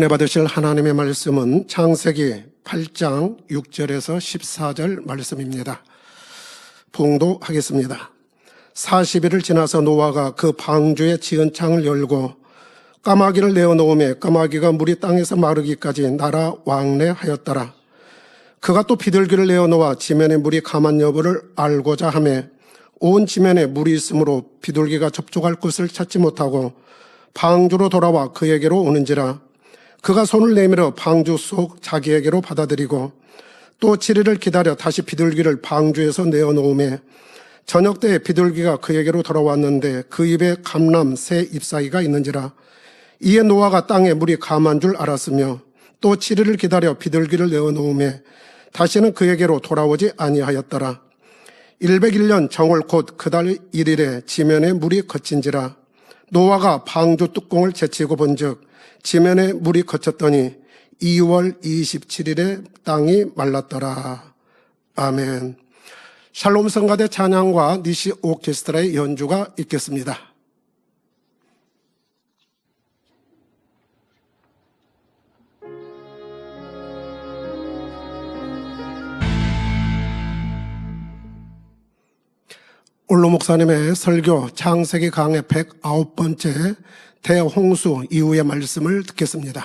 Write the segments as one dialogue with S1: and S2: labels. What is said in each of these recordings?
S1: 은혜 받으실 하나님의 말씀은 창세기 8장 6절에서 14절 말씀입니다. 봉독하겠습니다. 40일을 지나서 노아가 그 방주의 지은 창을 열고 까마귀를 내어놓음에 까마귀가 물이 땅에서 마르기까지 날아 왕래하였더라. 그가 또 비둘기를 내어놓아 지면에 물이 감한 여부를 알고자 하매 온 지면에 물이 있으므로 비둘기가 접촉할 곳을 찾지 못하고 방주로 돌아와 그에게로 오는지라. 그가 손을 내밀어 방주 속 자기에게로 받아들이고 또 7일을 기다려 다시 비둘기를 방주에서 내어놓음에 저녁 때에 비둘기가 그에게로 돌아왔는데 그 입에 감람 새 잎사귀가 있는지라. 이에 노아가 땅에 물이 감한 줄 알았으며 또 7일을 기다려 비둘기를 내어놓음에 다시는 그에게로 돌아오지 아니하였더라. 101년 정월 곧 그달 1일에 지면에 물이 거친지라. 노아가 방주 뚜껑을 제치고 본즉 지면에 물이 거쳤더니 2월 27일에 땅이 말랐더라. 아멘. 샬롬 성가대 찬양과 니시 오케스트라의 연주가 있겠습니다. 올로 목사님의 설교 창세기 강의 109번째 대홍수 이후의 말씀을 듣겠습니다.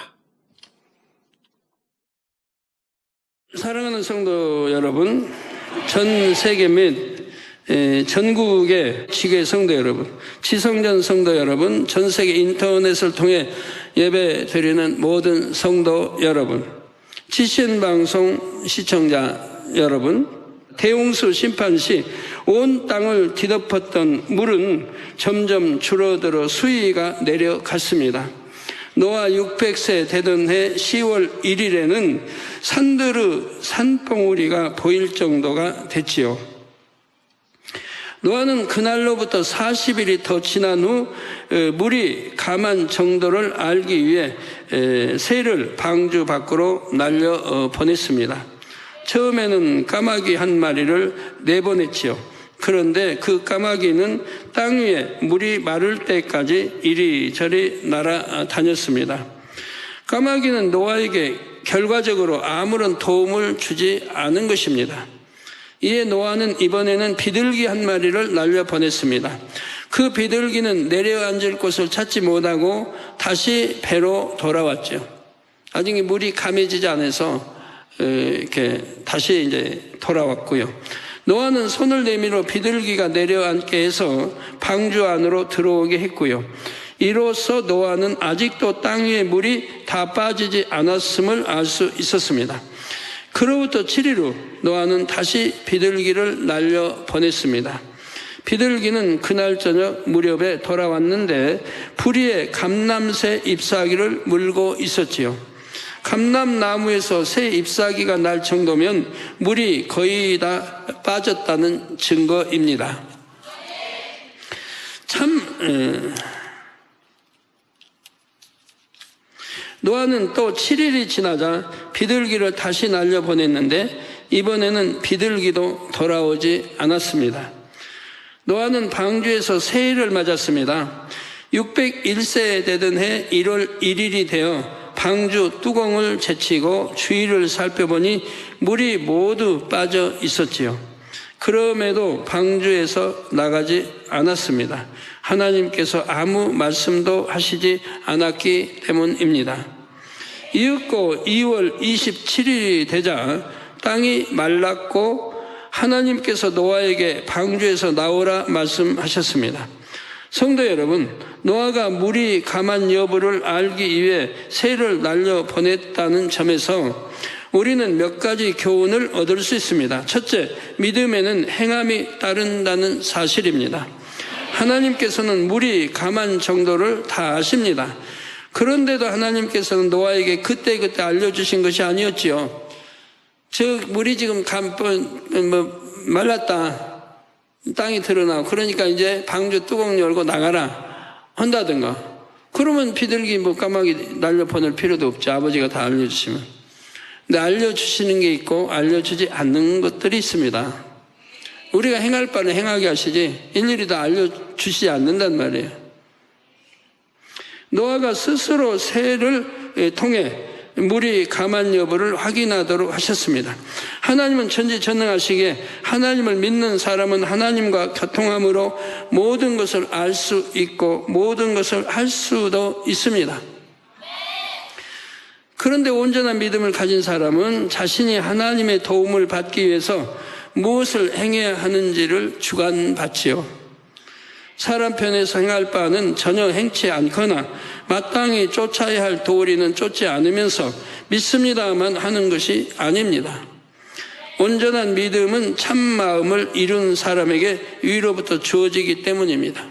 S2: 사랑하는 성도 여러분, 전 세계 및 전국의 지교회 성도 여러분, 지성전 성도 여러분, 전 세계 인터넷을 통해 예배 드리는 모든 성도 여러분, GCN 방송 시청자 여러분, 대홍수 심판 시 온 땅을 뒤덮었던 물은 점점 줄어들어 수위가 내려갔습니다. 노아 600세 되던 해 10월 1일에는 산드르 산봉우리가 보일 정도가 됐지요. 노아는 그날로부터 40일이 더 지난 후 물이 감한 정도를 알기 위해 새를 방주 밖으로 날려 보냈습니다. 처음에는 까마귀 한 마리를 내보냈지요. 그런데 그 까마귀는 땅 위에 물이 마를 때까지 이리저리 날아다녔습니다. 까마귀는 노아에게 결과적으로 아무런 도움을 주지 않은 것입니다. 이에 노아는 이번에는 비둘기 한 마리를 날려보냈습니다. 그 비둘기는 내려앉을 곳을 찾지 못하고 다시 배로 돌아왔죠. 아직 물이 감해지지 않아서 이렇게 다시 이제 돌아왔고요. 노아는 손을 내밀어 비둘기가 내려앉게 해서 방주 안으로 들어오게 했고요. 이로써 노아는 아직도 땅 위에 물이 다 빠지지 않았음을 알 수 있었습니다. 그로부터 7일 후 노아는 다시 비둘기를 날려 보냈습니다. 비둘기는 그날 저녁 무렵에 돌아왔는데 부리에 감람새 잎사귀를 물고 있었지요. 감람나무에서 새 잎사귀가 날 정도면 물이 거의 다 빠졌다는 증거입니다. 노아는 또 7일이 지나자 비둘기를 다시 날려보냈는데 이번에는 비둘기도 돌아오지 않았습니다. 노아는 방주에서 새해를 맞았습니다. 601세 되던 해 1월 1일이 되어 방주 뚜껑을 제치고 주위를 살펴보니 물이 모두 빠져 있었지요. 그럼에도 방주에서 나가지 않았습니다. 하나님께서 아무 말씀도 하시지 않았기 때문입니다. 이윽고 2월 27일이 되자 땅이 말랐고 하나님께서 노아에게 방주에서 나오라 말씀하셨습니다. 성도 여러분, 노아가 물이 감한 여부를 알기 위해 새를 날려 보냈다는 점에서 우리는 몇 가지 교훈을 얻을 수 있습니다. 첫째, 믿음에는 행함이 따른다는 사실입니다. 하나님께서는 물이 감한 정도를 다 아십니다. 그런데도 하나님께서는 노아에게 그때그때 알려주신 것이 아니었지요. 물이 지금 말랐다. 땅이 드러나고 그러니까 이제 방주 뚜껑 열고 나가라 한다든가. 그러면 비둘기 까마귀 날려보낼 필요도 없죠. 아버지가 다 알려주시면. 근데 알려주시는 게 있고 알려주지 않는 것들이 있습니다. 우리가 행할 바는 행하게 하시지 일일이 다 알려주시지 않는단 말이에요. 노아가 스스로 새를 통해 물이 감한 여부를 확인하도록 하셨습니다. 하나님은 전지전능하시기에 하나님을 믿는 사람은 하나님과 교통함으로 모든 것을 알 수 있고 모든 것을 할 수도 있습니다. 그런데 온전한 믿음을 가진 사람은 자신이 하나님의 도움을 받기 위해서 무엇을 행해야 하는지를 주관받지요. 사람 편에서 행할 바는 전혀 행치 않거나 마땅히 쫓아야 할 도리는 쫓지 않으면서 믿습니다만 하는 것이 아닙니다. 온전한 믿음은 참 마음을 이룬 사람에게 위로부터 주어지기 때문입니다.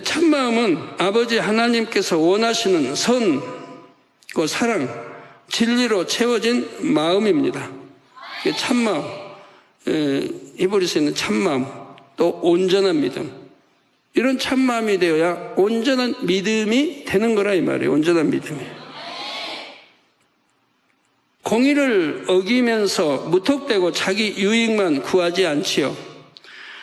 S2: 참 마음은 아버지 하나님께서 원하시는 선, 그 사랑, 진리로 채워진 마음입니다. 참 마음, 히브리서에 있는 참 마음, 또 온전한 믿음. 이런 참 마음이 되어야 온전한 믿음이 되는 거라 이 말이에요. 온전한 믿음이. 공의를 어기면서 무턱대고 자기 유익만 구하지 않지요.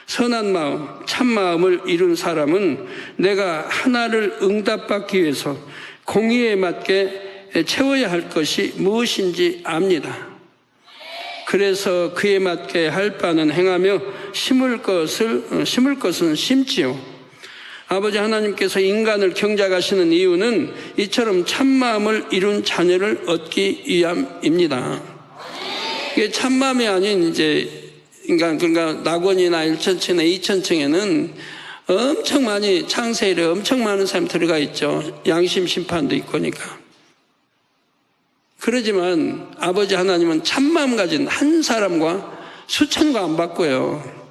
S2: 선한 마음, 참 마음을 이룬 사람은 내가 하나를 응답받기 위해서 공의에 맞게 채워야 할 것이 무엇인지 압니다. 그래서 그에 맞게 할 바는 행하며 심을 것은 심지요. 아버지 하나님께서 인간을 경작하시는 이유는 이처럼 참마음을 이룬 자녀를 얻기 위함입니다. 이게 참마음이 아닌 그러니까 낙원이나 1천층이나 2천층에는 엄청 많이 창세일에 엄청 많은 사람이 들어가 있죠. 양심 심판도 있고니까. 그러지만 아버지 하나님은 참마음 가진 한 사람과 수천과 안 바꿔요.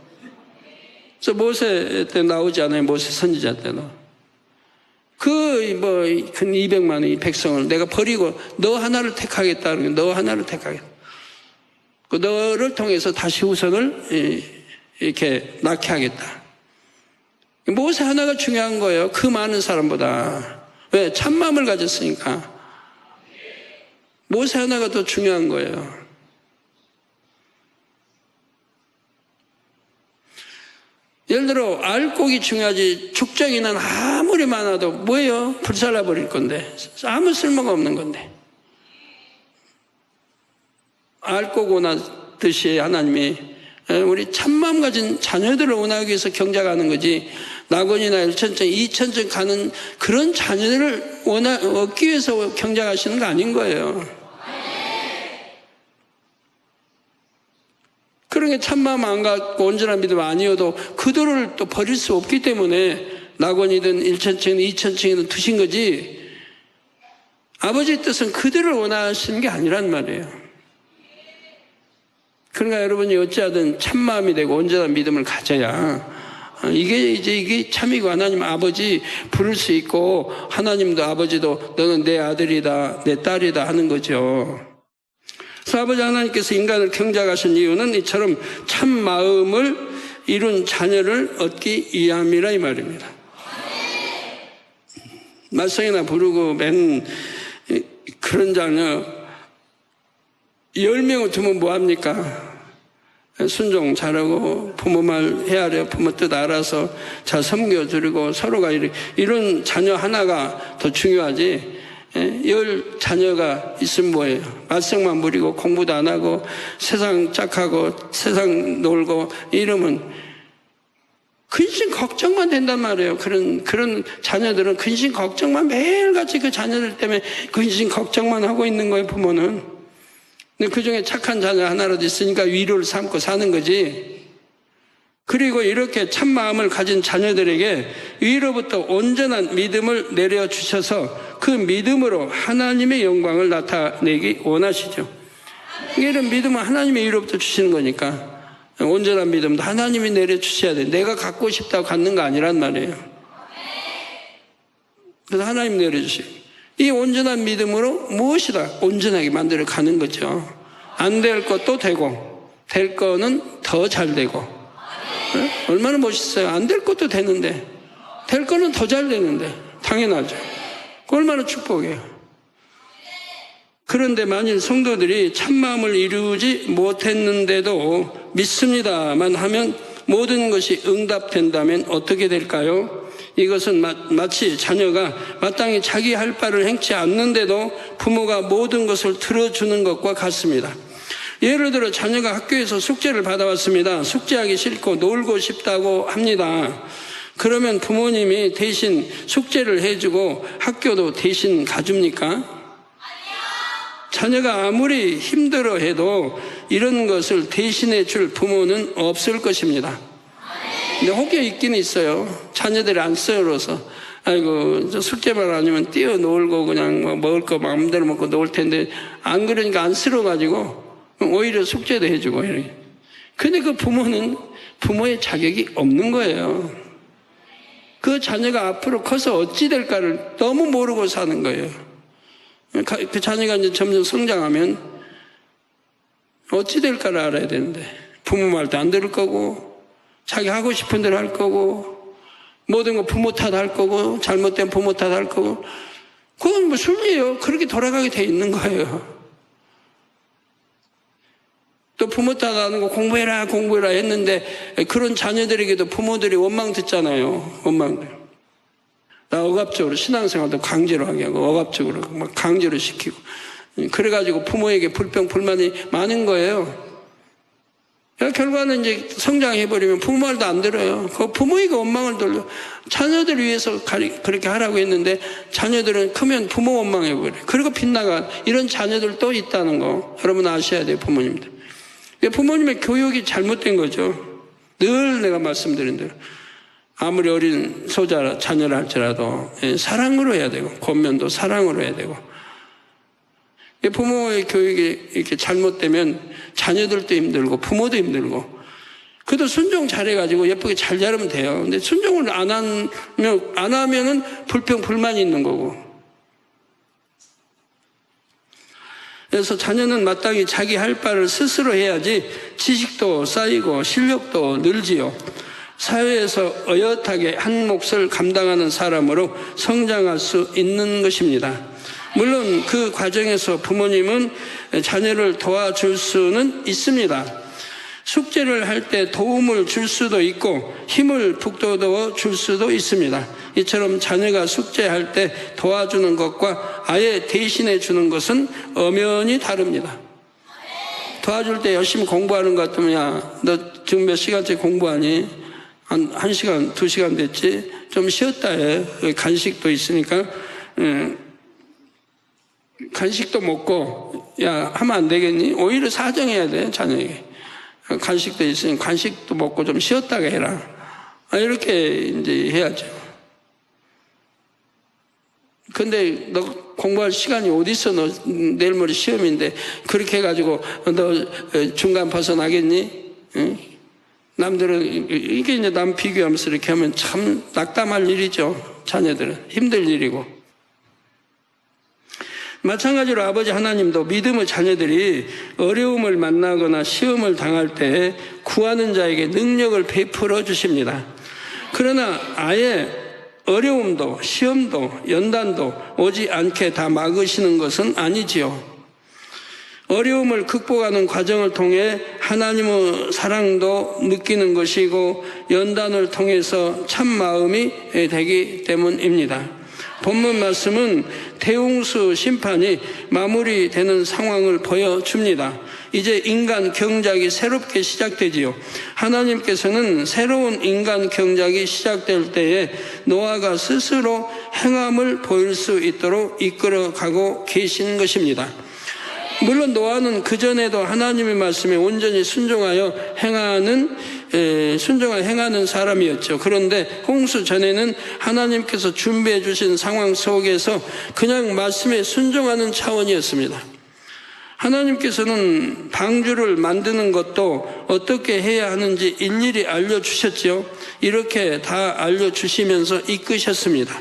S2: 그래서 모세 때 나오지 않아요. 모세 선지자 때도. 근 200만의 백성을 내가 버리고 너 하나를 택하겠다는 거예요. 너 하나를 택하겠다. 그 너를 통해서 다시 후손을 이렇게 낳게 하겠다. 모세 하나가 중요한 거예요. 그 많은 사람보다. 왜? 참마음을 가졌으니까. 모세 하나가 더 중요한 거예요. 예를 들어 알곡이 중요하지 죽정이는 아무리 많아도 뭐예요? 불살라 버릴 건데 아무 쓸모가 없는 건데 알곡 원하듯이 하나님이 우리 참마음 가진 자녀들을 원하기 위해서 경작하는 거지 낙원이나 1천층, 2천층 가는 그런 자녀들을 얻기 위해서 경작하시는 거 아닌 거예요. 그런 게 참마음 안 갖고 온전한 믿음 아니어도 그들을 또 버릴 수 없기 때문에 낙원이든 1천층이든 2천층이든 두신 거지 아버지의 뜻은 그들을 원하시는 게 아니란 말이에요. 그러니까 여러분이 어찌하든 참마음이 되고 온전한 믿음을 가져야 이게 참이고 하나님 아버지 부를 수 있고 하나님도 아버지도 너는 내 아들이다 내 딸이다 하는 거죠. 그래서 아버지 하나님께서 인간을 경작하신 이유는 이처럼 참 마음을 이룬 자녀를 얻기 위함이라 이 말입니다. 말썽이나 부르고 맨 그런 자녀 10명을 두면 뭐합니까? 순종 잘하고 부모 말 헤아려 부모 뜻 알아서 잘 섬겨주고 서로가 이런 자녀 하나가 더 중요하지 10 자녀가 있으면 뭐예요? 말썽만 부리고 공부도 안 하고 세상 짝하고 세상 놀고 이러면 근심 걱정만 된단 말이에요. 그런 자녀들은 근심 걱정만 매일같이 그 자녀들 때문에 근심 걱정만 하고 있는 거예요. 부모는. 근데 그중에 착한 자녀 하나라도 있으니까 위로를 삼고 사는 거지. 그리고 이렇게 참 마음을 가진 자녀들에게 위로부터 온전한 믿음을 내려주셔서 그 믿음으로 하나님의 영광을 나타내기 원하시죠. 이런 믿음은 하나님의 위로부터 주시는 거니까 온전한 믿음도 하나님이 내려주셔야 돼. 내가 갖고 싶다고 갖는 거 아니란 말이에요. 그래서 하나님 내려주시고 이 온전한 믿음으로 무엇이다 온전하게 만들어 가는 거죠. 안 될 것도 되고 될 거는 더 잘 되고 네? 얼마나 멋있어요. 안 될 것도 되는데 될 거는 더 잘 되는데 당연하죠. 얼마나 축복이에요. 그런데 만일 성도들이 참마음을 이루지 못했는데도 믿습니다만 하면 모든 것이 응답된다면 어떻게 될까요? 이것은 마치 자녀가 마땅히 자기 할 바를 행치 않는데도 부모가 모든 것을 들어주는 것과 같습니다. 예를 들어 자녀가 학교에서 숙제를 받아왔습니다. 숙제하기 싫고 놀고 싶다고 합니다. 그러면 부모님이 대신 숙제를 해주고 학교도 대신 가줍니까? 자녀가 아무리 힘들어해도 이런 것을 대신해 줄 부모는 없을 것입니다. 근데 혹여 있긴 있어요. 자녀들이 안 썰어서 아이고 저 숙제만 아니면 뛰어놀고 그냥 뭐 먹을 거 마음대로 먹고 놀 텐데 안 그러니까 안 쓸어가지고 오히려 숙제도 해주고 이렇게. 근데 그 부모는 부모의 자격이 없는 거예요. 그 자녀가 앞으로 커서 어찌 될까를 너무 모르고 사는 거예요. 그 자녀가 이제 점점 성장하면 어찌 될까를 알아야 되는데 부모 말도 안 들을 거고 자기 하고 싶은 대로 할 거고 모든 거 부모 탓할 거고 잘못된 부모 탓할 거고 그건 뭐 순리예요. 그렇게 돌아가게 돼 있는 거예요. 또 부모 탓하는 거 공부해라 했는데 그런 자녀들에게도 부모들이 원망 듣잖아요. 원망들. 나 억압적으로 신앙생활도 강제로 하게 하고 억압적으로 막 강제로 시키고 그래가지고 부모에게 불평 불만이 많은 거예요. 결과는 이제 성장해버리면 부모 말도 안 들어요. 그 부모에게 원망을 돌려 자녀들을 위해서 그렇게 하라고 했는데 자녀들은 크면 부모 원망해버려요. 그리고 빗나간 이런 자녀들 또 있다는 거 여러분 아셔야 돼요. 부모님들. 부모님의 교육이 잘못된 거죠. 늘 내가 말씀드린 대로 아무리 어린 자녀를 할지라도 사랑으로 해야 되고 권면도 사랑으로 해야 되고 부모의 교육이 이렇게 잘못되면 자녀들도 힘들고 부모도 힘들고 그래도 순종 잘해가지고 예쁘게 잘 자르면 돼요. 근데 순종을 안 하면은 불평 불만이 있는 거고. 그래서 자녀는 마땅히 자기 할 바를 스스로 해야지 지식도 쌓이고 실력도 늘지요. 사회에서 어엿하게 한 몫을 감당하는 사람으로 성장할 수 있는 것입니다. 물론 그 과정에서 부모님은 자녀를 도와줄 수는 있습니다. 숙제를 할 때 도움을 줄 수도 있고 힘을 북돋워 줄 수도 있습니다. 이처럼 자녀가 숙제할 때 도와주는 것과 아예 대신해 주는 것은 엄연히 다릅니다. 도와줄 때 열심히 공부하는 것 같으면 야, 너 지금 몇 시간째 공부하니? 한 1시간, 2시간 됐지? 좀 쉬었다 해. 간식도 있으니까 간식도 먹고 야 하면 안 되겠니? 오히려 사정해야 돼 자녀에게. 간식도 있으니 간식도 먹고 좀 쉬었다가 해라. 이렇게 이제 해야죠. 근데 너 공부할 시간이 어디 있어? 너 내일 모레 시험인데 그렇게 해가지고 너 중간 벗어나겠니? 응? 남들은 이게 이제 남 비교하면서 이렇게 하면 참 낙담할 일이죠. 자녀들은 힘들 일이고. 마찬가지로 아버지 하나님도 믿음의 자녀들이 어려움을 만나거나 시험을 당할 때 구하는 자에게 능력을 베풀어 주십니다. 그러나 아예 어려움도 시험도 연단도 오지 않게 다 막으시는 것은 아니지요. 어려움을 극복하는 과정을 통해 하나님의 사랑도 느끼는 것이고 연단을 통해서 참 마음이 되기 때문입니다. 본문 말씀은 대홍수 심판이 마무리되는 상황을 보여줍니다. 이제 인간 경작이 새롭게 시작되지요. 하나님께서는 새로운 인간 경작이 시작될 때에 노아가 스스로 행함을 보일 수 있도록 이끌어가고 계신 것입니다. 물론 노아는 그전에도 하나님의 말씀에 온전히 순종하여 행하는 사람이었죠. 그런데 홍수 전에는 하나님께서 준비해 주신 상황 속에서 그냥 말씀에 순종하는 차원이었습니다. 하나님께서는 방주를 만드는 것도 어떻게 해야 하는지 일일이 알려주셨죠. 이렇게 다 알려주시면서 이끄셨습니다.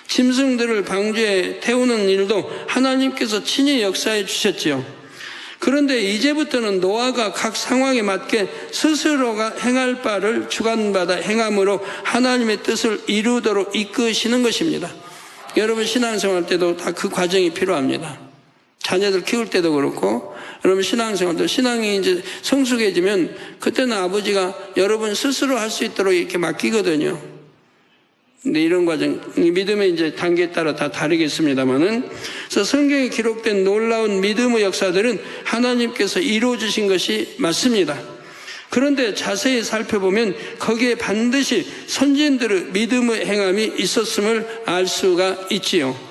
S2: 짐승들을 방주에 태우는 일도 하나님께서 친히 역사해 주셨지요. 그런데 이제부터는 노아가 각 상황에 맞게 스스로가 행할 바를 주관받아 행함으로 하나님의 뜻을 이루도록 이끄시는 것입니다. 여러분 신앙생활 때도 다 그 과정이 필요합니다. 자녀들 키울 때도 그렇고 여러분 신앙생활도 신앙이 이제 성숙해지면 그때는 아버지가 여러분 스스로 할 수 있도록 이렇게 맡기거든요. 근데 이런 과정, 믿음의 이제 단계에 따라 다 다르겠습니다만은, 그래서 성경에 기록된 놀라운 믿음의 역사들은 하나님께서 이루어주신 것이 맞습니다. 그런데 자세히 살펴보면 거기에 반드시 선진들의 믿음의 행함이 있었음을 알 수가 있지요.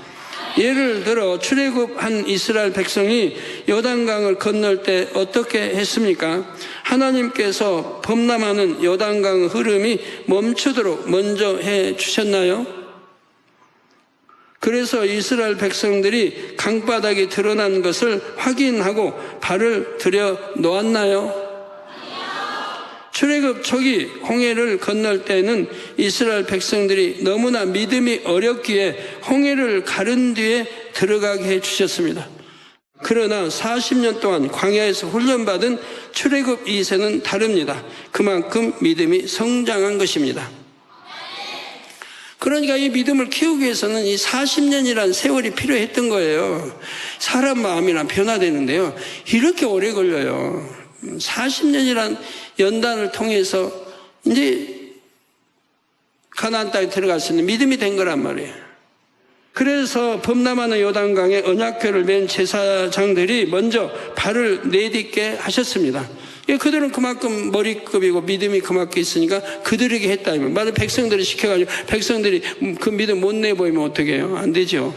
S2: 예를 들어 출애굽한 이스라엘 백성이 요단강을 건널 때 어떻게 했습니까? 하나님께서 범람하는 요단강 흐름이 멈추도록 먼저 해 주셨나요? 그래서 이스라엘 백성들이 강바닥이 드러난 것을 확인하고 발을 들여 놓았나요? 출애굽 초기 홍해를 건널 때는 이스라엘 백성들이 너무나 믿음이 어렵기에 홍해를 가른 뒤에 들어가게 해 주셨습니다. 그러나 40년 동안 광야에서 훈련받은 출애굽 2세는 다릅니다. 그만큼 믿음이 성장한 것입니다. 그러니까 이 믿음을 키우기 위해서는 이 40년이라는 세월이 필요했던 거예요. 사람 마음이나 변화되는데요, 이렇게 오래 걸려요. 40년이란 연단을 통해서 이제 가나안 땅에 들어갈 수 있는 믿음이 된 거란 말이에요. 그래서 범람하는 요단강에 언약궤를 맨 제사장들이 먼저 발을 내딛게 하셨습니다. 그들은 그만큼 머리급이고 믿음이 그만큼 있으니까 그들에게 했다. 만약 백성들이 시켜가지고 백성들이 그 믿음 못 내보이면 어떻게 해요? 안 되죠.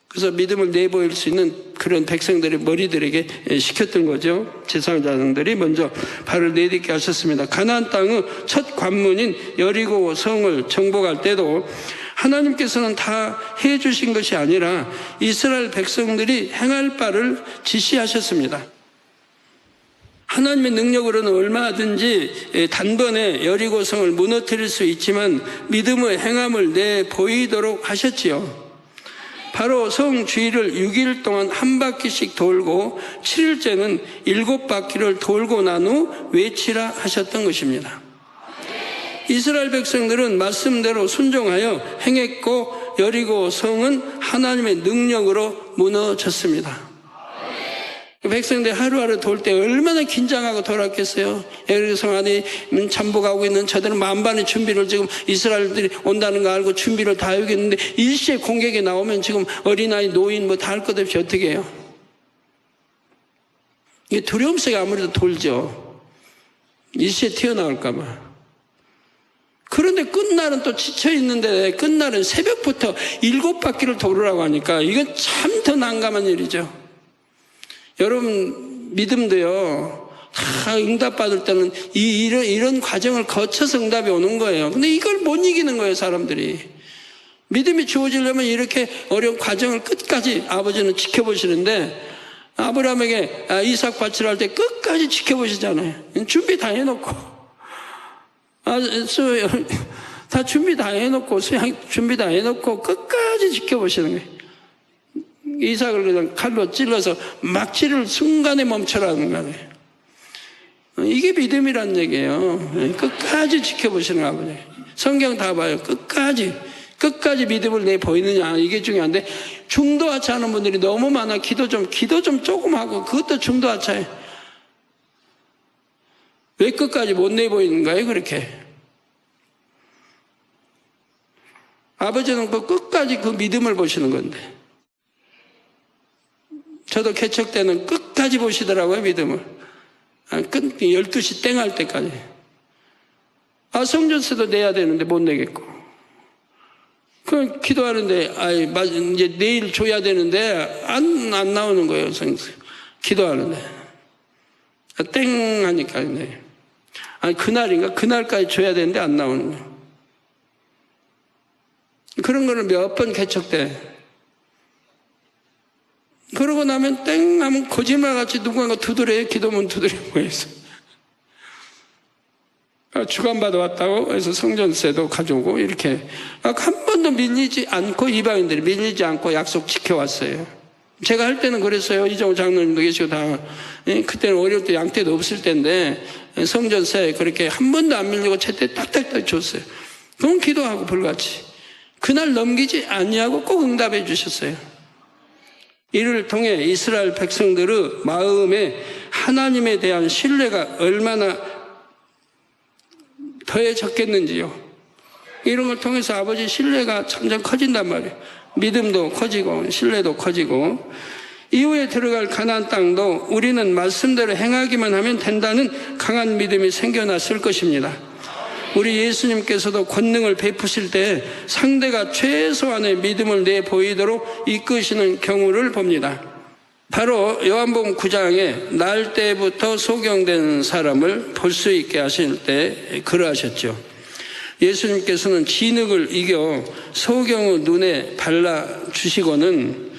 S2: 그래서 믿음을 내보일 수 있는 그런 백성들의 머리들에게 시켰던 거죠. 제사장들이 먼저 발을 내딛게 하셨습니다. 가나안 땅의 첫 관문인 여리고 성을 정복할 때도 하나님께서는 다 해주신 것이 아니라 이스라엘 백성들이 행할 바를 지시하셨습니다. 하나님의 능력으로는 얼마든지 단번에 여리고 성을 무너뜨릴 수 있지만 믿음의 행함을 내보이도록 하셨지요. 바로 성 주위를 6일 동안 한 바퀴씩 돌고 7일째는 7바퀴를 돌고 난 후 외치라 하셨던 것입니다. 이스라엘 백성들은 말씀대로 순종하여 행했고 여리고 성은 하나님의 능력으로 무너졌습니다. 백성들 하루하루 돌 때 얼마나 긴장하고 돌았겠어요. 여리고 성 안에 잠복하고 있는 저들은 만반의 준비를, 지금 이스라엘들이 온다는 거 알고 준비를 다 하겠는데 일시에 공격에 나오면 지금 어린아이 노인 뭐 다 할 것 없이 어떻게 해요? 이게 두려움 속에 아무래도 돌죠. 일시에 튀어나올까 봐. 그런데 끝날은 또 지쳐있는데 끝날은 새벽부터 7바퀴를 돌으라고 하니까 이건 참 더 난감한 일이죠. 여러분 믿음도요, 다 응답받을 때는 이런 과정을 거쳐서 응답이 오는 거예요. 근데 이걸 못 이기는 거예요, 사람들이. 믿음이 주어지려면 이렇게 어려운 과정을 끝까지 아버지는 지켜보시는데, 아브라함에게 이삭 바치를 할 때 끝까지 지켜보시잖아요. 준비 다 해놓고, 다 준비 다 해놓고, 수양 준비 다 해놓고 끝까지 지켜보시는 거예요. 이삭을 그냥 칼로 찔러서 막 찌를 순간에 멈춰라는 거예요. 이게 믿음이란 얘기예요. 끝까지 지켜보시는 아버지. 성경 다 봐요. 끝까지 믿음을 내 보이느냐, 이게 중요한데, 중도하차 하는 분들이 너무 많아. 기도 좀 조금 하고, 그것도 중도하차예요. 왜 끝까지 못 내 보이는가요, 그렇게? 아버지는 그 끝까지 그 믿음을 보시는 건데. 저도 개척 때는 끝까지 보시더라고요, 믿음을. 12시 땡 할 때까지. 성전세도 내야 되는데 못 내겠고. 그럼 기도하는데, 이제 내일 줘야 되는데, 안 나오는 거예요, 성전세. 기도하는데. 땡 하니까, 네. 그날까지 줘야 되는데 안 나오는 거예요. 그런 거는 몇 번 개척 때. 그러고 나면 땡 하면 거짓말같이 누군가 두드려요. 기도문 두드리고 해서. 주간 받아왔다고 해서 성전세도 가져오고 이렇게. 한 번도 밀리지 않고, 이방인들이 밀리지 않고 약속 지켜왔어요. 제가 할 때는 그랬어요. 이정호 장로님도 계시고 다. 그때는 어려울 때 양떼도 없을 때인데 성전세 그렇게 한 번도 안 밀리고 제때 딱딱딱 줬어요. 그럼 기도하고 불같이. 그날 넘기지 아니하고 꼭 응답해 주셨어요. 이를 통해 이스라엘 백성들의 마음에 하나님에 대한 신뢰가 얼마나 더해졌겠는지요. 이런 걸 통해서 아버지 신뢰가 점점 커진단 말이에요. 믿음도 커지고 신뢰도 커지고, 이후에 들어갈 가나안 땅도 우리는 말씀대로 행하기만 하면 된다는 강한 믿음이 생겨났을 것입니다. 우리 예수님께서도 권능을 베푸실 때 상대가 최소한의 믿음을 내보이도록 이끄시는 경우를 봅니다. 바로 요한복음 9장에 날 때부터 소경된 사람을 볼 수 있게 하실 때 그러하셨죠. 예수님께서는 진흙을 이겨 소경의 눈에 발라주시고는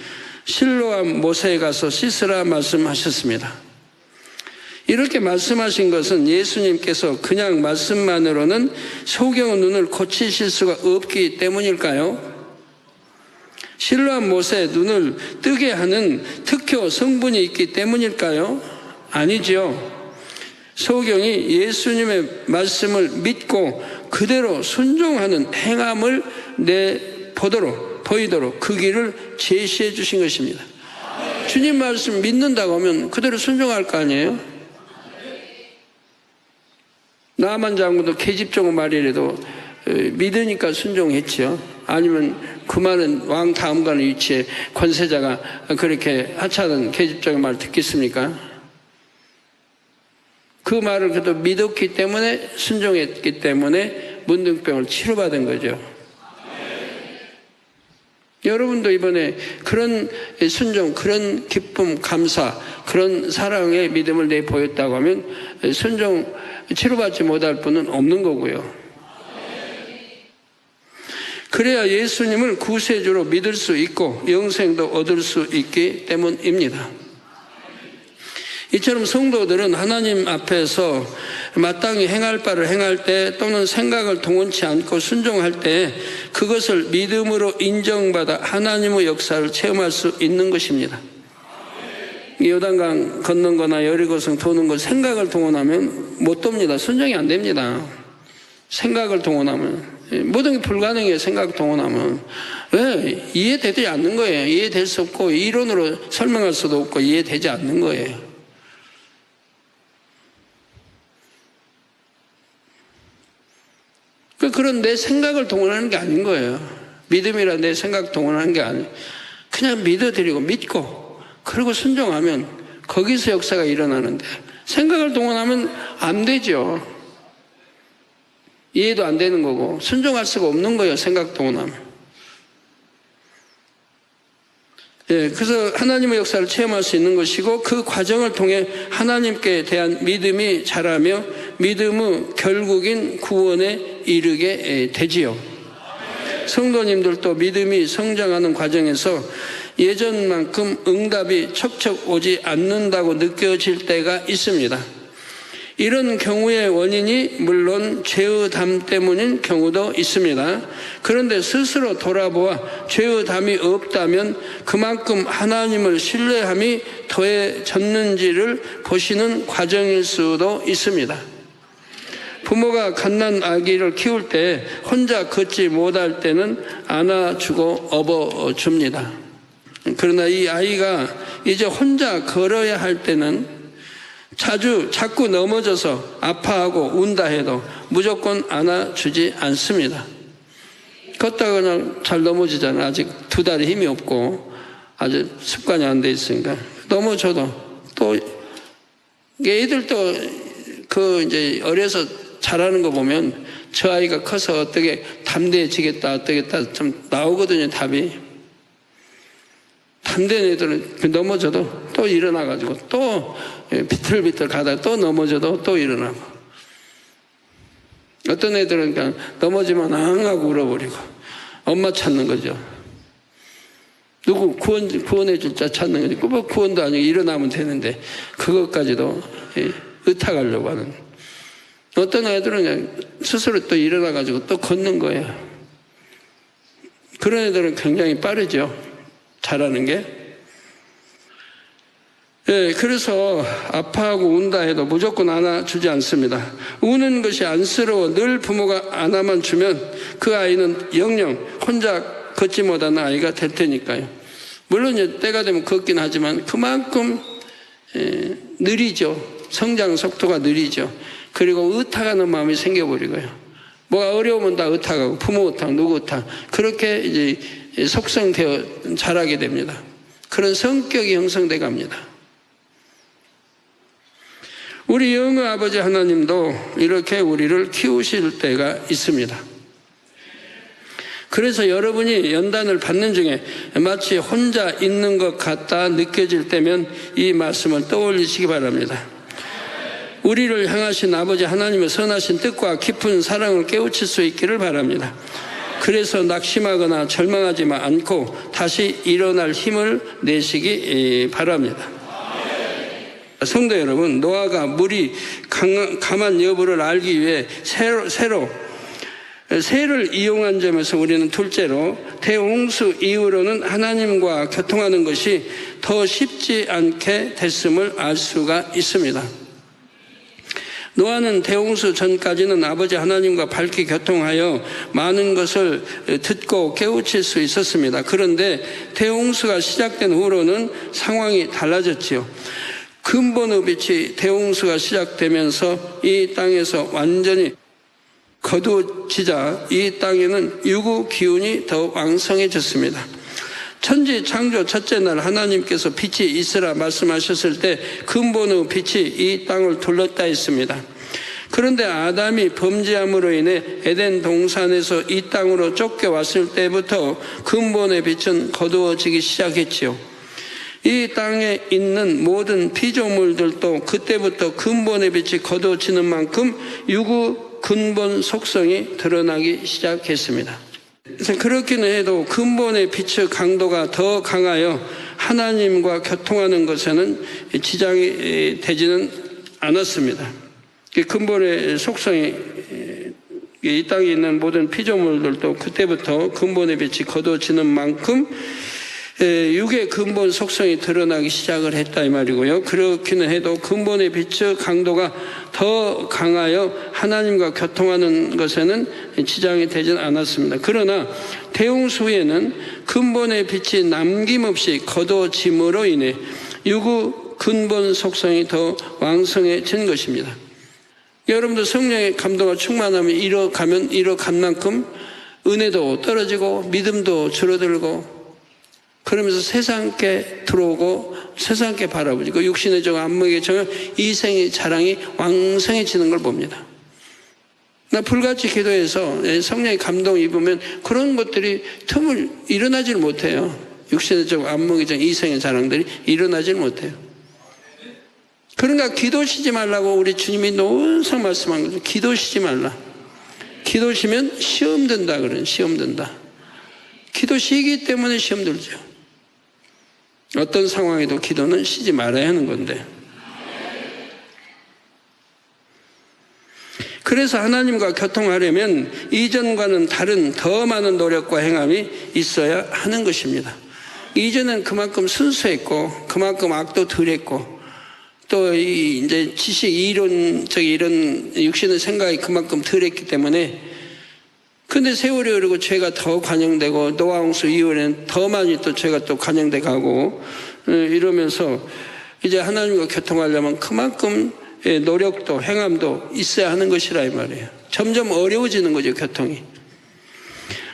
S2: 실로암 못에 가서 씻으라 말씀하셨습니다. 이렇게 말씀하신 것은 예수님께서 그냥 말씀만으로는 소경의 눈을 고치실 수가 없기 때문일까요? 실로암 못에 눈을 뜨게 하는 특효 성분이 있기 때문일까요? 아니죠. 소경이 예수님의 말씀을 믿고 그대로 순종하는 행함을 보이도록 그 길을 제시해 주신 것입니다. 주님 말씀 믿는다고 하면 그대로 순종할 거 아니에요? 나만 장군도 계집종 말이라도 믿으니까 순종했죠. 아니면 그 말은 왕 다음 가는 위치에 권세자가 그렇게 하찮은 계집종의 말을 듣겠습니까? 그 말을 그래도 믿었기 때문에, 순종했기 때문에 문둥병을 치료받은 거죠. 여러분도 이번에 그런 순종, 그런 기쁨, 감사, 그런 사랑의 믿음을 내보였다고 하면 순종 치료받지 못할 분은 없는 거고요. 그래야 예수님을 구세주로 믿을 수 있고 영생도 얻을 수 있기 때문입니다. 이처럼 성도들은 하나님 앞에서 마땅히 행할 바를 행할 때, 또는 생각을 동원치 않고 순종할 때 그것을 믿음으로 인정받아 하나님의 역사를 체험할 수 있는 것입니다. 요단강 걷는 거나 여리고성 도는 거 생각을 동원하면 못 돕니다. 순종이 안 됩니다. 생각을 동원하면 모든 게 불가능해요. 생각 동원하면. 왜? 이해되지 않는 거예요. 이해될 수 없고 이론으로 설명할 수도 없고 이해되지 않는 거예요. 그런 내 생각을 동원하는 게 아닌 거예요. 믿음이란 내 생각 동원하는 게 아니에요. 그냥 믿어드리고 믿고 그리고 순종하면 거기서 역사가 일어나는데, 생각을 동원하면 안 되죠. 이해도 안 되는 거고 순종할 수가 없는 거예요. 생각 동원하면. 그래서 하나님의 역사를 체험할 수 있는 것이고, 그 과정을 통해 하나님께 대한 믿음이 자라며 믿음의 결국인 구원에 이르게 되지요. 성도님들도 믿음이 성장하는 과정에서 예전만큼 응답이 척척 오지 않는다고 느껴질 때가 있습니다. 이런 경우의 원인이 물론 죄의 담 때문인 경우도 있습니다. 그런데 스스로 돌아보아 죄의 담이 없다면 그만큼 하나님을 신뢰함이 더해졌는지를 보시는 과정일 수도 있습니다. 부모가 갓난 아기를 키울 때 혼자 걷지 못할 때는 안아주고 업어줍니다. 그러나 이 아이가 이제 혼자 걸어야 할 때는 자꾸 넘어져서 아파하고 운다 해도 무조건 안아주지 않습니다. 걷다가 그냥 잘 넘어지잖아요. 아직 두 다리 힘이 없고 아주 습관이 안 돼 있으니까. 넘어져도 또 애들도 이제 어려서 잘하는 거 보면 저 아이가 커서 어떻게 담대해지겠다 어떻겠다 좀 나오거든요. 답이. 담대한 애들은 넘어져도 또 일어나가지고 또 비틀비틀 가다가 또 넘어져도 또 일어나고, 어떤 애들은 그냥 넘어지면 앙 하고 울어버리고 엄마 찾는 거죠. 누구 구원해 줄 자 찾는 거지. 뭐 구원도 아니고 일어나면 되는데 그것까지도 의탁하려고 하는. 어떤 애들은 그냥 스스로 또 일어나가지고 또 걷는 거예요. 그런 애들은 굉장히 빠르죠. 잘하는 게. 그래서 아파하고 운다 해도 무조건 안아주지 않습니다. 우는 것이 안쓰러워 늘 부모가 안아만 주면 그 아이는 영영 혼자 걷지 못하는 아이가 될 테니까요. 물론 이제 때가 되면 걷긴 하지만 그만큼 느리죠. 성장 속도가 느리죠. 그리고 의탁하는 마음이 생겨버리고요. 뭐가 어려우면 다 의탁하고 부모 의탁, 누구 의탁 그렇게 이제 속성되어 자라게 됩니다. 그런 성격이 형성돼 갑니다. 우리 영의 아버지 하나님도 이렇게 우리를 키우실 때가 있습니다. 그래서 여러분이 연단을 받는 중에 마치 혼자 있는 것 같다 느껴질 때면 이 말씀을 떠올리시기 바랍니다. 우리를 향하신 아버지 하나님의 선하신 뜻과 깊은 사랑을 깨우칠 수 있기를 바랍니다. 그래서 낙심하거나 절망하지 않고 다시 일어날 힘을 내시기 바랍니다. 성도 여러분, 노아가 물이 강한 여부를 알기 위해 새를 이용한 점에서 우리는 둘째로 대홍수 이후로는 하나님과 교통하는 것이 더 쉽지 않게 됐음을 알 수가 있습니다. 노아는 대홍수 전까지는 아버지 하나님과 밝게 교통하여 많은 것을 듣고 깨우칠 수 있었습니다. 그런데 대홍수가 시작된 후로는 상황이 달라졌지요. 근본의 빛이 대홍수가 시작되면서 이 땅에서 완전히 거두어지자 이 땅에는 유구 기운이 더 왕성해졌습니다. 천지 창조 첫째 날 하나님께서 빛이 있으라 말씀하셨을 때 근본의 빛이 이 땅을 둘렀다 했습니다. 그런데 아담이 범죄함으로 인해 에덴 동산에서 이 땅으로 쫓겨왔을 때부터 근본의 빛은 거두어지기 시작했지요. 이 땅에 있는 모든 피조물들도 그때부터 근본의 빛이 거두어지는 만큼 유구 근본 속성이 드러나기 시작했습니다. 그래서 그렇기는 해도 근본의 빛의 강도가 더 강하여 하나님과 교통하는 것에는 지장이 되지는 않았습니다. 근본의 속성이 이 땅에 있는 모든 피조물들도 그때부터 근본의 빛이 거두어지는 만큼 육의 근본 속성이 드러나기 시작을 했다 이 말이고요. 그렇기는 해도 근본의 빛의 강도가 더 강하여 하나님과 교통하는 것에는 지장이 되지는 않았습니다. 그러나 대홍수 후에는 근본의 빛이 남김없이 거두어짐으로 인해 육의 근본 속성이 더 왕성해진 것입니다. 여러분도 성령의 감동과 충만함이 이뤄간 만큼 은혜도 떨어지고 믿음도 줄어들고 그러면서 세상께 들어오고 세상께 바라보고 육신의 정 안목의 정 이생의 자랑이 왕성해지는 걸 봅니다. 나 불같이 기도해서 성령의 감동 입으면 그런 것들이 틈을 일어나질 못해요. 육신의 정 안목의 정 이생의 자랑들이 일어나질 못해요. 그러니까 기도 쉬지 말라고 우리 주님이 논상 말씀한 거죠. 기도 쉬지 말라. 기도 쉬면 시험 든다 그러는 시험 든다. 기도 쉬기 때문에 시험 들죠. 어떤 상황에도 기도는 쉬지 말아야 하는 건데. 그래서 하나님과 교통하려면 이전과는 다른 더 많은 노력과 행함이 있어야 하는 것입니다. 이전은 그만큼 순수했고 그만큼 악도 덜했고 또 이제 지식 이론적 이런 육신의 생각이 그만큼 덜했기 때문에 근데 세월이 흐르고 죄가 더 관영되고 노아 홍수 이후에는 더 많이 또 죄가 또 관영돼 가고 이러면서 이제 하나님과 교통하려면 그만큼 노력도 행함도 있어야 하는 것이라 이 말이에요. 점점 어려워지는 거죠, 교통이.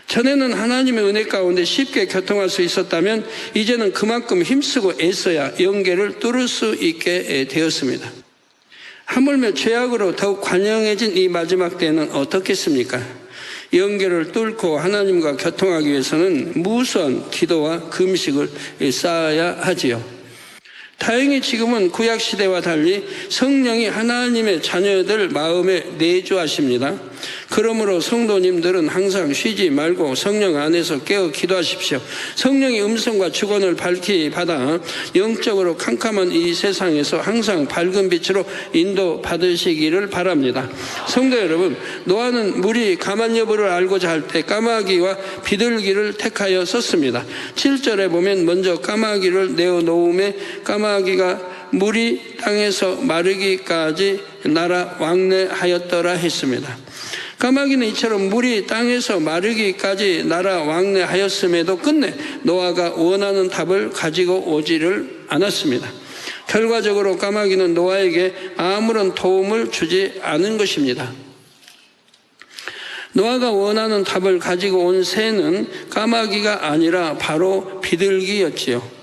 S2: 전에는 하나님의 은혜 가운데 쉽게 교통할 수 있었다면 이제는 그만큼 힘쓰고 애써야 연계를 뚫을 수 있게 되었습니다. 하물며 죄악으로 더욱 관영해진 이 마지막 때는 어떻겠습니까? 연계를 뚫고 하나님과 교통하기 위해서는 무수한 기도와 금식을 쌓아야 하지요. 다행히 지금은 구약시대와 달리 성령이 하나님의 자녀들 마음에 내주하십니다. 그러므로 성도님들은 항상 쉬지 말고 성령 안에서 깨어 기도하십시오. 성령의 음성과 주권을 밝히 받아 영적으로 캄캄한 이 세상에서 항상 밝은 빛으로 인도받으시기를 바랍니다. 성도 여러분, 노아는 물이 가만 여부를 알고자 할 때 까마귀와 비둘기를 택하여 썼습니다. 7절에 보면 먼저 까마귀를 내어놓음에 까마귀가 물이 땅에서 마르기까지 날아 왕래하였더라 했습니다. 까마귀는 이처럼 물이 땅에서 마르기까지 날아 왕래하였음에도 끝내 노아가 원하는 답을 가지고 오지를 않았습니다. 결과적으로 까마귀는 노아에게 아무런 도움을 주지 않은 것입니다. 노아가 원하는 답을 가지고 온 새는 까마귀가 아니라 바로 비둘기였지요.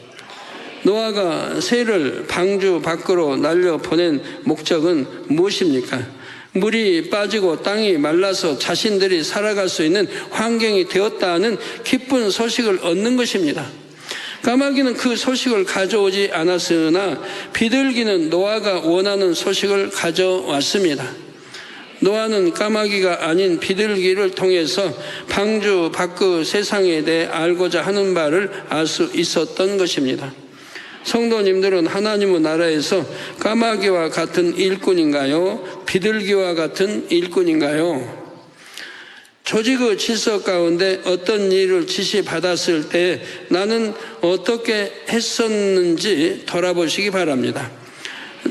S2: 노아가 새를 방주 밖으로 날려보낸 목적은 무엇입니까? 물이 빠지고 땅이 말라서 자신들이 살아갈 수 있는 환경이 되었다는 기쁜 소식을 얻는 것입니다. 까마귀는 그 소식을 가져오지 않았으나 비둘기는 노아가 원하는 소식을 가져왔습니다. 노아는 까마귀가 아닌 비둘기를 통해서 방주 밖의 세상에 대해 알고자 하는 바를 알 수 있었던 것입니다. 성도님들은 하나님의 나라에서 까마귀와 같은 일꾼인가요? 비둘기와 같은 일꾼인가요? 조직의 질서 가운데 어떤 일을 지시받았을 때 나는 어떻게 했었는지 돌아보시기 바랍니다.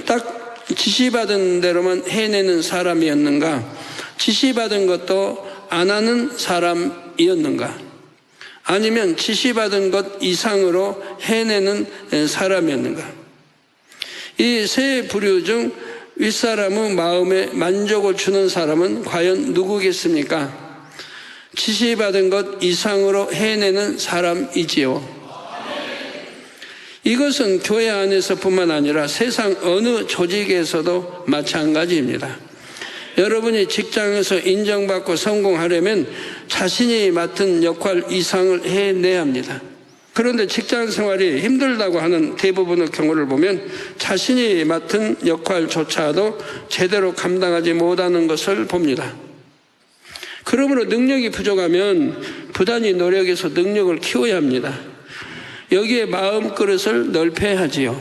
S2: 딱 지시받은 대로만 해내는 사람이었는가? 지시받은 것도 안 하는 사람이었는가? 아니면 지시받은 것 이상으로 해내는 사람이었는가? 이 세 부류 중 윗사람의 마음에 만족을 주는 사람은 과연 누구겠습니까? 지시받은 것 이상으로 해내는 사람이지요. 이것은 교회 안에서뿐만 아니라 세상 어느 조직에서도 마찬가지입니다. 여러분이 직장에서 인정받고 성공하려면 자신이 맡은 역할 이상을 해내야 합니다. 그런데 직장 생활이 힘들다고 하는 대부분의 경우를 보면 자신이 맡은 역할조차도 제대로 감당하지 못하는 것을 봅니다. 그러므로 능력이 부족하면 부단히 노력해서 능력을 키워야 합니다. 여기에 마음그릇을 넓혀야 하지요.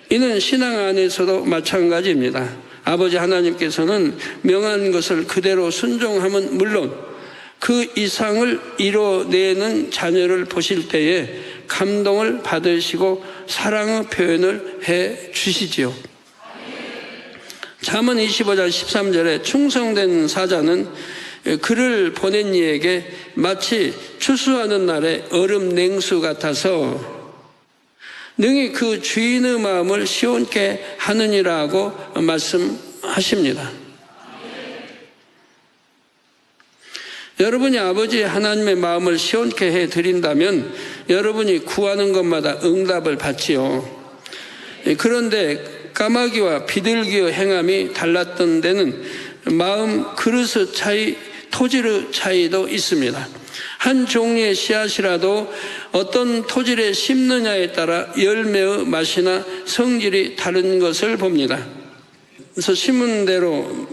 S2: 이는 신앙 안에서도 마찬가지입니다. 아버지 하나님께서는 명한 것을 그대로 순종함은 물론 그 이상을 이뤄내는 자녀를 보실 때에 감동을 받으시고 사랑의 표현을 해 주시지요. 잠언 25장 13절에 충성된 사자는 그를 보낸 이에게 마치 추수하는 날의 얼음 냉수 같아서 능히 그 주인의 마음을 시원케 하느니라고 말씀하십니다. 여러분이 아버지 하나님의 마음을 시원케 해드린다면 여러분이 구하는 것마다 응답을 받지요. 그런데 까마귀와 비둘기의 행함이 달랐던 데는 마음 그릇의 차이, 토질의 차이도 있습니다. 한 종류의 씨앗이라도 어떤 토질에 심느냐에 따라 열매의 맛이나 성질이 다른 것을 봅니다. 그래서 심은 대로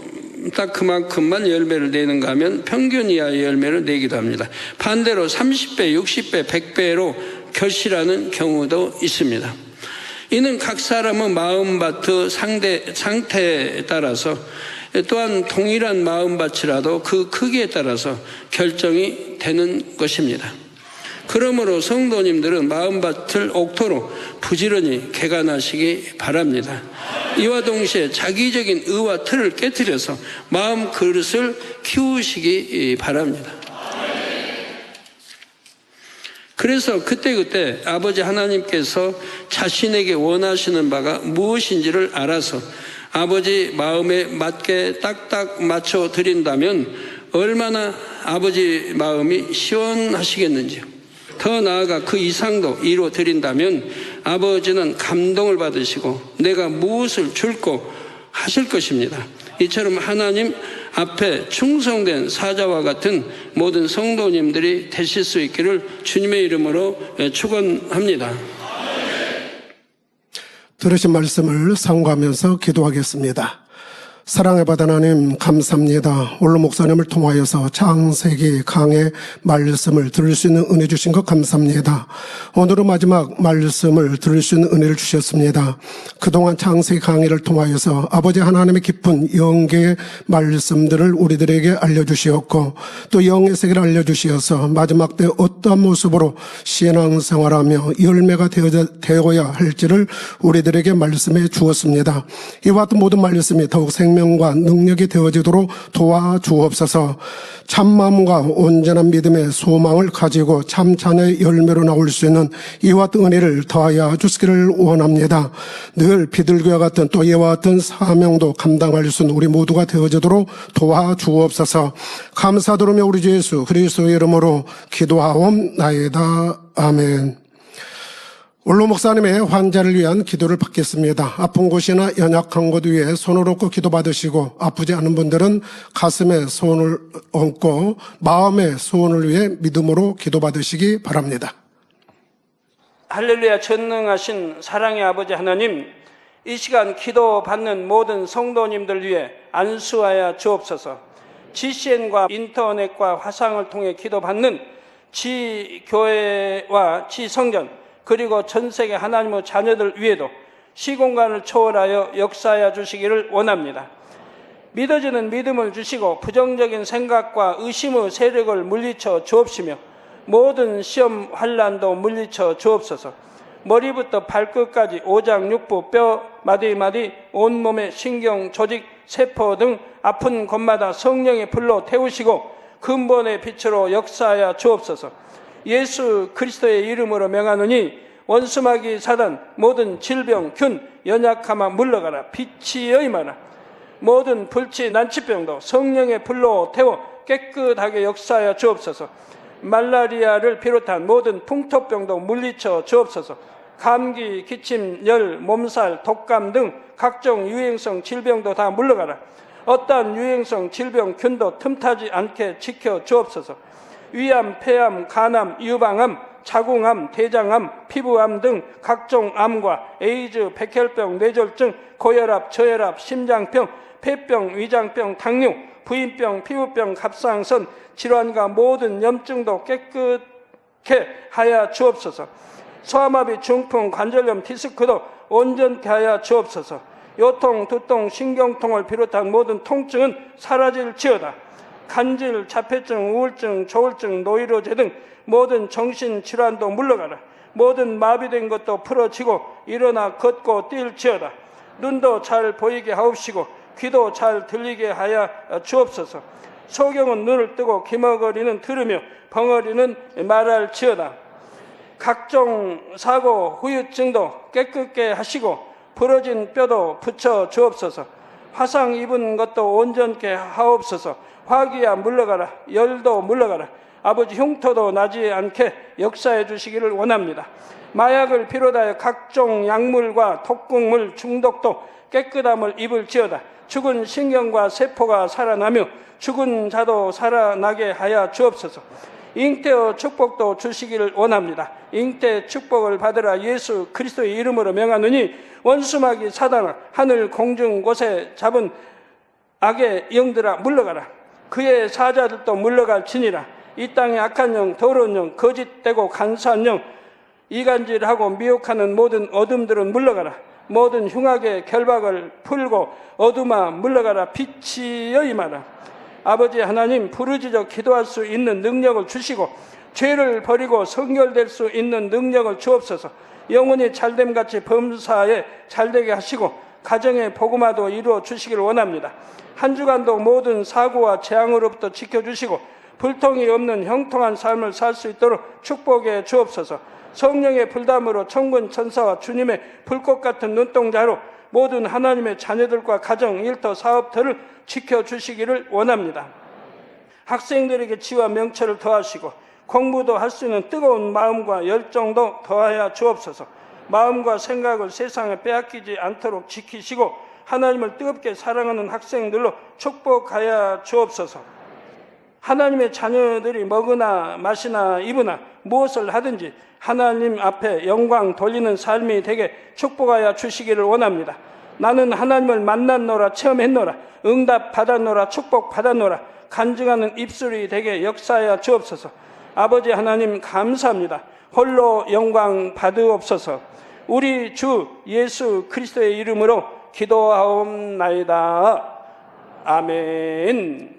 S2: 딱 그만큼만 열매를 내는가 하면 평균 이하의 열매를 내기도 합니다. 반대로 30배, 60배, 100배로 결실하는 경우도 있습니다. 이는 각 사람의 마음밭의 상태에 따라서 또한 동일한 마음밭이라도 그 크기에 따라서 결정이 되는 것입니다. 그러므로 성도님들은 마음밭을 옥토로 부지런히 개간하시기 바랍니다. 이와 동시에 자기적인 의와 틀을 깨트려서 마음 그릇을 키우시기 바랍니다. 그래서 그때그때 아버지 하나님께서 자신에게 원하시는 바가 무엇인지를 알아서 아버지 마음에 맞게 딱딱 맞춰 드린다면 얼마나 아버지 마음이 시원하시겠는지요. 더 나아가 그 이상도 이루어 드린다면 아버지는 감동을 받으시고 내가 무엇을 줄고 하실 것입니다. 이처럼 하나님 앞에 충성된 사자와 같은 모든 성도님들이 되실 수 있기를 주님의 이름으로 축원합니다.
S1: 들으신 말씀을 상고하면서 기도하겠습니다. 사랑의 바다 하나님 감사합니다. 오늘 목사님을 통하여서 창세기 강의 말씀을 들을 수 있는 은혜 주신 것 감사합니다. 오늘은 마지막 말씀을 들을 수 있는 은혜를 주셨습니다. 그동안 창세기 강의를 통하여서 아버지 하나님의 깊은 영계의 말씀들을 우리들에게 알려주시었고 또 영의 세계를 알려주시어서 마지막 때 어떠한 모습으로 신앙생활하며 열매가 되어야 할지를 우리들에게 말씀해 주었습니다. 이와 같은 모든 말씀이 더욱 생명을 사명과 능력이 되어지도록 도와주옵소서. 참마음과 온전한 믿음의 소망을 가지고 참 자녀의 열매로 나올 수 있는 이와 같은 은혜를 더하여 주시기를 원합니다. 늘 비둘기와 같은 또 이와 같은 사명도 감당할 수 있는 우리 모두가 되어지도록 도와주옵소서. 감사드리며 우리 주 예수 그리스도의 이름으로 기도하옵나이다. 아멘. 원로 목사님의 환자를 위한 기도를 받겠습니다. 아픈 곳이나 연약한 곳 위에 손을 얹고 기도받으시고, 아프지 않은 분들은 가슴에 손을 얹고 마음의 소원을 위해 믿음으로 기도받으시기 바랍니다.
S2: 할렐루야. 전능하신 사랑의 아버지 하나님, 이 시간 기도받는 모든 성도님들 위해 안수하여 주옵소서. GCN과 인터넷과 화상을 통해 기도받는 지교회와 지성전 그리고 전 세계 하나님의 자녀들 위에도 시공간을 초월하여 역사하여 주시기를 원합니다. 믿어지는 믿음을 주시고 부정적인 생각과 의심의 세력을 물리쳐 주옵시며 모든 시험 환난도 물리쳐 주옵소서. 머리부터 발끝까지 오장육부 뼈 마디마디 온몸의 신경 조직 세포 등 아픈 곳마다 성령의 불로 태우시고 근본의 빛으로 역사하여 주옵소서. 예수 그리스도의 이름으로 명하노니 원수마귀 사단 모든 질병 균 연약함아 물러가라. 빛이 임하라. 모든 불치 난치병도 성령의 불로 태워 깨끗하게 역사하여 주옵소서. 말라리아를 비롯한 모든 풍토병도 물리쳐 주옵소서. 감기, 기침, 열, 몸살, 독감 등 각종 유행성 질병도 다 물러가라. 어떠한 유행성 질병 균도 틈타지 않게 지켜 주옵소서. 위암, 폐암, 간암, 유방암, 자궁암, 대장암, 피부암 등 각종 암과 에이즈, 백혈병, 뇌졸중, 고혈압, 저혈압, 심장병, 폐병, 위장병, 당뇨, 부인병, 피부병, 갑상선, 질환과 모든 염증도 깨끗게 하여 주옵소서. 소아마비, 중풍, 관절염, 디스크도 온전케 하여 주옵소서. 요통, 두통, 신경통을 비롯한 모든 통증은 사라질지어다. 간질, 자폐증, 우울증, 조울증, 노이로제 등 모든 정신질환도 물러가라. 모든 마비된 것도 풀어지고 일어나 걷고 뛸지어다. 눈도 잘 보이게 하옵시고 귀도 잘 들리게 하여 주옵소서. 소경은 눈을 뜨고 기머거리는 들으며 벙어리는 말할지어다. 각종 사고, 후유증도 깨끗게 하시고 부러진 뼈도 붙여 주옵소서. 화상 입은 것도 온전케 하옵소서. 화기야 물러가라. 열도 물러가라. 아버지 흉터도 나지 않게 역사해 주시기를 원합니다. 마약을 비롯하여 각종 약물과 독극물 중독도 깨끗함을 입을지어다. 죽은 신경과 세포가 살아나며 죽은 자도 살아나게 하여 주옵소서. 잉태의 축복도 주시기를 원합니다. 잉태 축복을 받으라. 예수 그리스도의 이름으로 명하노니 원수마귀 사단아 하늘 공중 곳에 잡은 악의 영들아 물러가라. 그의 사자들도 물러갈지니라. 이 땅의 악한 영, 더러운 영, 거짓되고 간사한 영, 이간질하고 미혹하는 모든 어둠들은 물러가라. 모든 흉악의 결박을 풀고 어둠아 물러가라. 빛이 임하라. 아버지 하나님, 부르짖어 기도할 수 있는 능력을 주시고 죄를 버리고 성결될 수 있는 능력을 주옵소서. 영혼이 잘됨같이 범사에 잘되게 하시고 가정의 복음화도 이루어 주시기를 원합니다. 한 주간도 모든 사고와 재앙으로부터 지켜주시고 불통이 없는 형통한 삶을 살 수 있도록 축복해 주옵소서. 성령의 불담으로 천군 천사와 주님의 불꽃 같은 눈동자로 모든 하나님의 자녀들과 가정, 일터, 사업터를 지켜주시기를 원합니다. 학생들에게 지와 명철을 더하시고 공부도 할 수 있는 뜨거운 마음과 열정도 더하여 주옵소서. 마음과 생각을 세상에 빼앗기지 않도록 지키시고 하나님을 뜨겁게 사랑하는 학생들로 축복하여 주옵소서. 하나님의 자녀들이 먹으나 마시나 입으나 무엇을 하든지 하나님 앞에 영광 돌리는 삶이 되게 축복하여 주시기를 원합니다. 나는 하나님을 만났노라, 체험했노라, 응답 받았노라, 축복 받았노라, 간증하는 입술이 되게 역사하여 주옵소서. 아버지 하나님 감사합니다. 홀로 영광 받으옵소서. 우리 주 예수 그리스도의 이름으로 기도하옵나이다. 아멘.